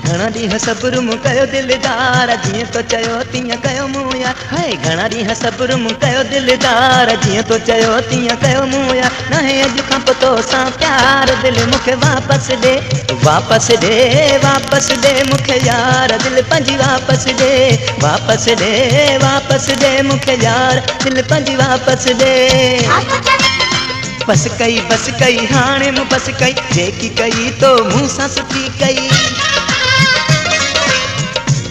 घणा ॾींहं सब्र मूं कयो दिलदार, जीअं तो चयो तीअं कयो मूं यार। हाय घणा ॾींहं सब्र मूं कयो दिलदार, जीअं तो चयो तीअं कयो मूं यार। न है अॼु खां पोइ तोसां प्यार, दिल मूंखे वापसि ॾे, वापसि ॾे, वापसि ॾे मूंखे यार, दिल पंहिंजी वापसि ॾे, वापसि ॾे, वापसि ॾे मूंखे यार, दिल पंहिंजी वापसि ॾे। बस कई हाणे मूं बस कई, जेकी कई तो मूं सां सुठी कई।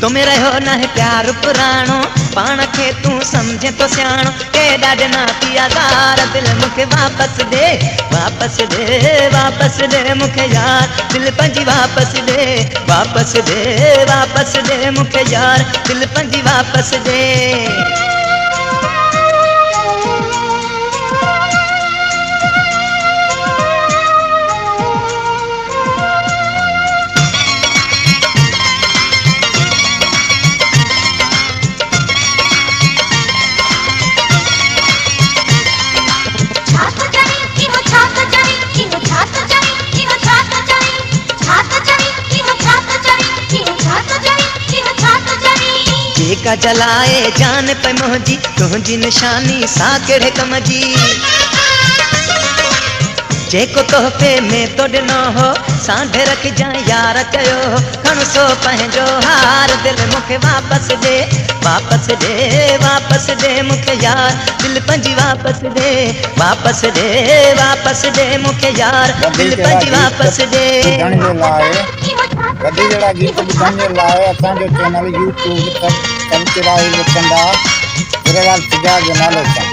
तो में रहियो न है प्यार पुराणो, पाण खे तूं सम्झे तो सियाणो, के ॾाढे ना पियादार, दिल मूंखे वापसि ॾे, वापसि ॾे, वापसि ॾे मूंखे यार, दिल पंहिंजी वापसि ॾे, वापसि ॾे, वापसि ॾे मूंखे यार, दिल पंहिंजी वापसि ॾे। जेका जलाए जान पे मोहजी, तुंहिंजी निशानी सा कहिड़े कम जी। जेको तोहफ़े में तो ॾिनो हो, सांढे रखजांइ यार कयो हो, खण सो पंहिंजो हार, दिल मूंखे वापसि ॾे, वापसि ॾे, वापसि ॾे मूंखे यार, दिल पंहिंजी वापसि ॾे, वापसि ॾे, वापसि ॾे मूंखे यार, दिल पंहिंजी वापसि ॾे। वॾी जहिड़ा गीत ॿुधण जे लाइ असांजो चैनल यूट्यूब सब्सक्राइब कंदा, हीरेलाल सिजाज जो नालो सां।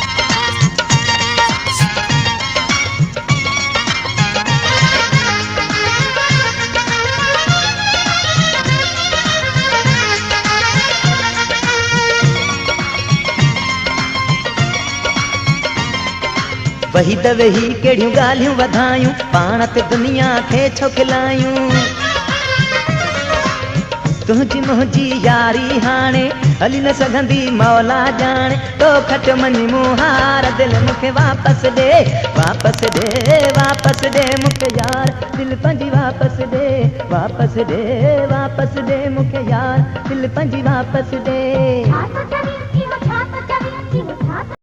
वही त वेही कहिड़ियूं ॻाल्हियूं वधायूं, पाण ते दुनिया खे छो खिलायूं। तुंहिंजी मुंहिंजी यारी हाणे हली न सघंदी मौला ॼाणे, तो खट मनी मूं हार, दिल मूंखे वापसि ॾे, वापसि ॾे, वापसि ॾे मूंखे यार, दिल पंहिंजी वापसि ॾे, वापसि ॾे, वापसि ॾे मूंखे यार, दिल पंहिंजी वापसि ॾे।